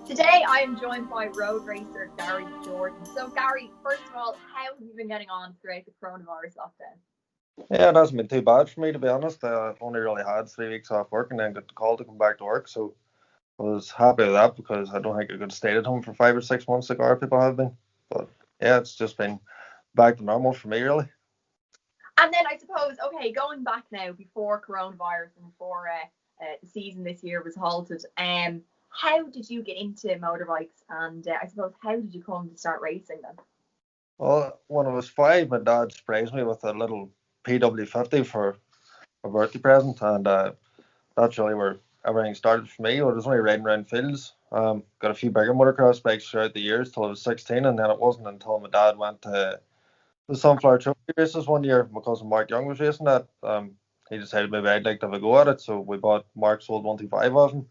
Today I am joined by road racer Gary Jordan. So Gary, first of all, how have you been getting on throughout the coronavirus lockdown? Yeah, it hasn't been too bad for me to be honest. I've only really had 3 weeks off work and then got the call to come back to work, so I was happy with that because I don't think I could have stayed at home for 5 or 6 months like other people have been. But yeah, it's just been back to normal for me really. And then I suppose, okay, going back now before coronavirus and before the season this year was halted, how did you get into motorbikes? And I suppose how did you come to start racing them? Well, when I was 5, my dad surprised me with a little PW50 for a birthday present, and that's really where everything started for me. I was only riding around fields. Got a few bigger motocross bikes throughout the years till I was 16, and then it wasn't until my dad went to the Sunflower Trophy races one year. My cousin Mark Young was racing that. He decided maybe I'd like to have a go at it, so we bought Mark's old 125 of him.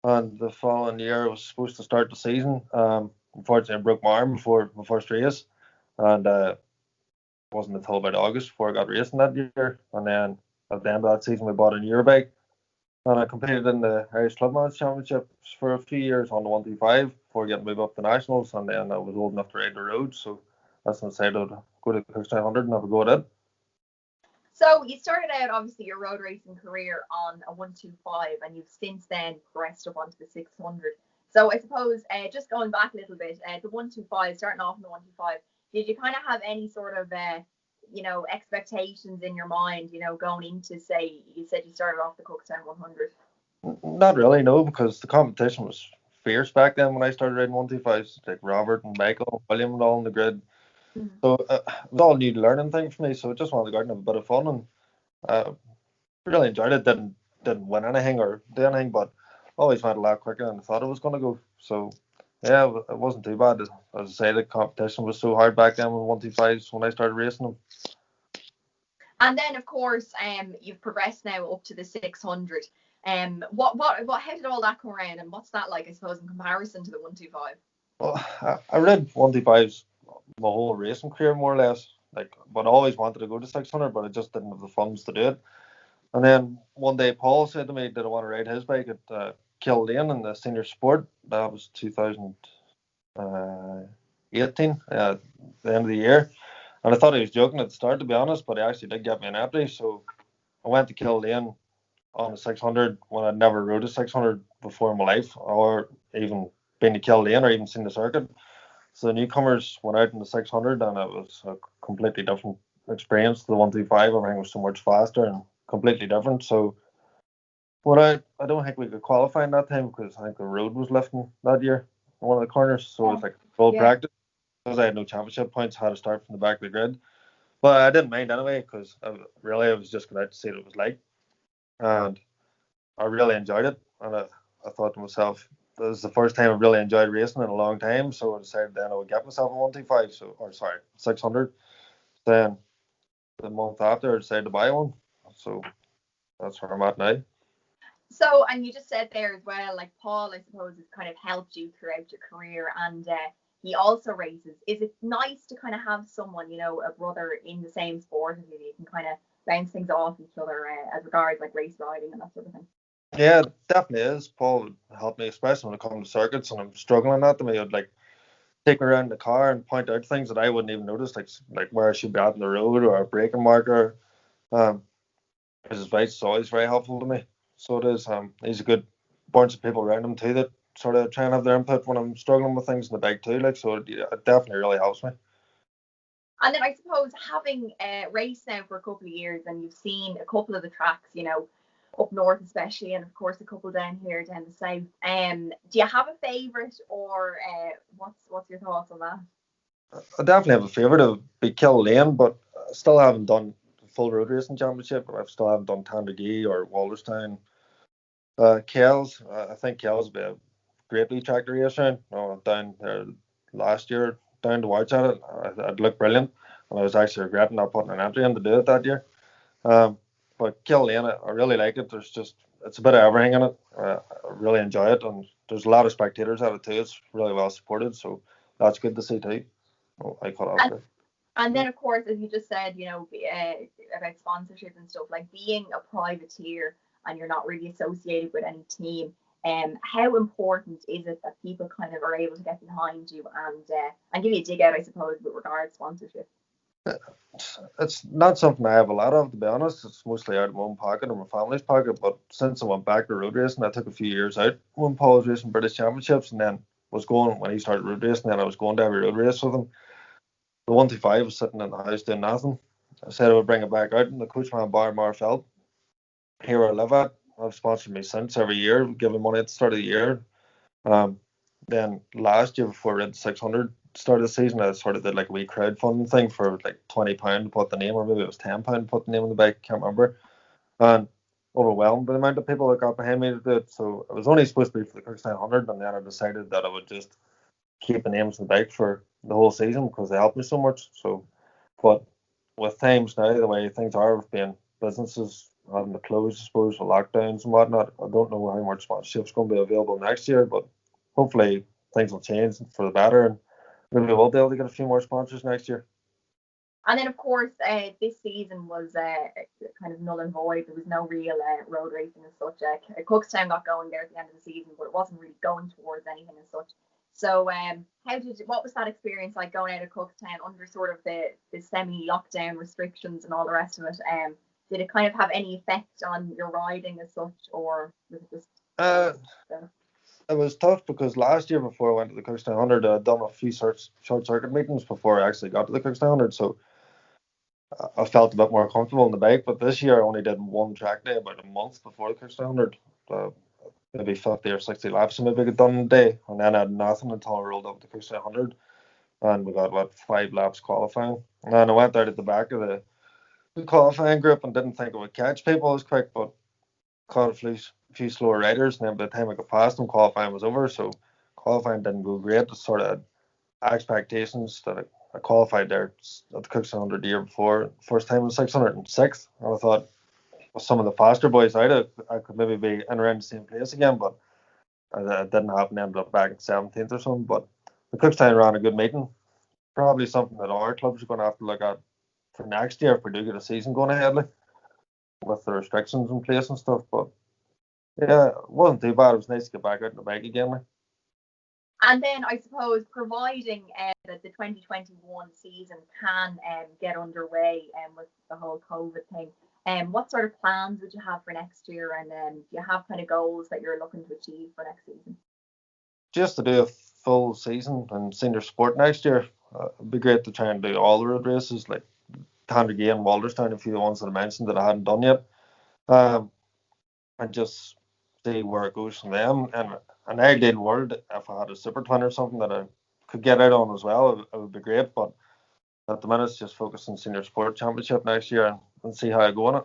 And the following year, I was supposed to start the season. Unfortunately, I broke my arm before my first race, and it wasn't until about August before I got racing that year. And then at the end of that season, we bought a newer bike, and I competed in the Irish Clubman's Championships for a few years on the 125 before getting moved up to nationals, and then I was old enough to ride the road, so that's when I decided I'd go to the Cookstown 100 and have a go at it. So you started out obviously your road racing career on a 125, and you've since then progressed up onto the 600. So I suppose just going back a little bit, the 125, starting off in the 125, did you kind of have any sort of expectations in your mind, going into, say, you said you started off the Cookstown 100? Not really, no, because the competition was fierce back then when I started riding 125s, like Robert and Michael and William and all in the grid. Mhm. So it was all a new learning thing for me. So I just wanted to go out and have a bit of fun, and uh, really enjoyed it. Didn't win anything or do anything, but always went a lot quicker than I thought it was going to go. So yeah, it wasn't too bad. As I say, the competition was so hard back then with 125s when I started racing them. And then, of course, you've progressed now up to the 600. How did all that come around, and what's that like, I suppose, in comparison to the 125? Well, I rid 125s my whole racing career more or less. Like, but I always wanted to go to 600, but I just didn't have the funds to do it. And then one day Paul said to me, "Did I want to ride his bike at Kildane in the senior sport?" That was 2018, the end of the year. And I thought he was joking at the start, to be honest, but he actually did get me an empty. So I went to Kildane on a 600 when I'd never rode a 600 before in my life, or even been to Kildane or even seen the circuit. So the newcomers went out in the 600, and it was a completely different experience to the 125. Everything was so much faster and completely different. So what I don't think we could qualify in that time because I think the road was lifting that year in one of the corners. So it Yeah. was like full Yeah. practice because I had no championship points. I had to start from the back of the grid, but I didn't mind anyway because I was just going out to see what it was like, and I really enjoyed it. And I thought to myself, this is the first time I've really enjoyed racing in a long time. So I decided then I would get myself a 125, so or sorry 600. Then the month after I decided to buy one. So that's where I'm at now. So, and you just said there as well, like Paul, I suppose, has kind of helped you throughout your career, and he also races. Is it nice to kind of have someone, a brother in the same sport as you? You can kind of bounce things off each other as regards like race riding and that sort of thing. Yeah, it definitely is. Paul would help me, especially when it comes to circuits and I'm struggling at them. He would like take me around the car and point out things that I wouldn't even notice, like where I should be at in the road or a braking marker. Um, his advice is always very helpful to me. So it is. He's a good bunch of people around him too that sort of try and have their input when I'm struggling with things in the bike too. Like so, yeah, it definitely really helps me. And then I suppose having raced now for a couple of years, and you've seen a couple of the tracks, up north especially, and of course a couple down here down the south. Do you have a favourite, or what's your thoughts on that? I definitely have a favourite. It would be Kill Lane, but I still haven't done the full road racing championship. I still haven't done Tandragee or Wallerstown. Kells, I think Kells would be a great wee track to race around. Down there last year, down to watch at it, it looked brilliant, and I was actually regretting not putting an entry in to do it that year. Um, but Kill Lane, I really like it. It's a bit of everything in it. I really enjoy it, and there's a lot of spectators at it too. It's really well supported, so that's good to see too. Oh, I cut off And there. and then of course, as you just said, about sponsorship and stuff, like being a privateer and you're not really associated with any team. How important is it that people kind of are able to get behind you and give you a dig out, I suppose, with regard to sponsorship? It's not something I have a lot of, to be honest. It's mostly out of my own pocket or my family's pocket. But since I went back to road racing, I took a few years out when Paul was racing British Championships, and then was going when he started road racing. Then I was going to every road race with him. The 125 was sitting in the house doing nothing. I said I would bring it back out, and the coachman Bar Marfeld, here where I live at, have sponsored me since every year, giving money at the start of the year. Um, then last year before Red 600 started the season, I sort of did like a wee crowdfunding thing for like £20 to put the name, or maybe it was £10 to put the name on the bike, can't remember. And overwhelmed by the amount of people that got behind me to do it. So it was only supposed to be for the Cookstown 100, and then I decided that I would just keep the names on the bike for the whole season because they helped me so much. So, but with times now, the way things are with being businesses having to close, I suppose, for lockdowns and whatnot, I don't know how much sponsorship's going to be available next year, but hopefully things will change for the better, and maybe we'll be able to get a few more sponsors next year. And then, of course, this season was kind of null and void. There was no real road racing as such. Cookstown got going there at the end of the season, but it wasn't really going towards anything as such. So, what was that experience like going out of Cookstown under sort of the semi-lockdown restrictions and all the rest of it? Did it kind of have any effect on your riding as such, or was it just? It was tough because last year before I went to the Cookstown 100, I'd done a few short circuit meetings before I actually got to the Cookstown 100, so I felt a bit more comfortable on the bike. But this year I only did one track day about a month before the Cookstown 100, maybe 50 or 60 laps, so maybe I got done in a day, and then I had nothing until I rolled up to the Cookstown 100, and we got 5 laps qualifying, and then I went out at the back of the qualifying group and didn't think it would catch people as quick, but caught a few slower riders, and then by the time I got past them, qualifying was over. So qualifying didn't go great. The sort of expectations that I qualified there at the Cookstown 100 the year before, first time was 606, and I thought with some of the faster boys out, I could maybe be in around the same place again, but it didn't happen. Ended up back in 17th or something. But the Cookstown ran a good meeting. Probably something that our clubs are going to have to look at for next year if we do get a season going ahead, like, with the restrictions in place and stuff. But yeah, it wasn't too bad. It was nice to get back out on the bike again. Like. And then I suppose, providing that the 2021 season can get underway with the whole COVID thing, what sort of plans would you have for next year, and do you have kind of goals that you're looking to achieve for next season? Just to do a full season in senior sport next year. It'd be great to try and do all the road races, like Tandragee and Walderstown, a few of the ones that I mentioned that I hadn't done yet, and just see where it goes from them. And an ideal world, if I had a super twin or something that I could get out on as well, it would be great. But at the minute, it's just focus on senior sport championship next year and see how I go on it.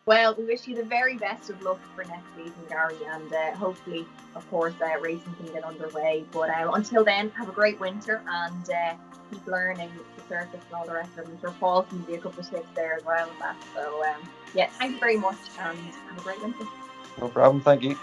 Well, we wish you the very best of luck for next season, Gary, and hopefully, of course, racing can get underway. But until then, have a great winter and keep learning the circuits and all the rest of it. I'm sure Paul can give you a couple of tips there as well on that. So, yeah, thank you very much and have a great winter. No problem. Thank you.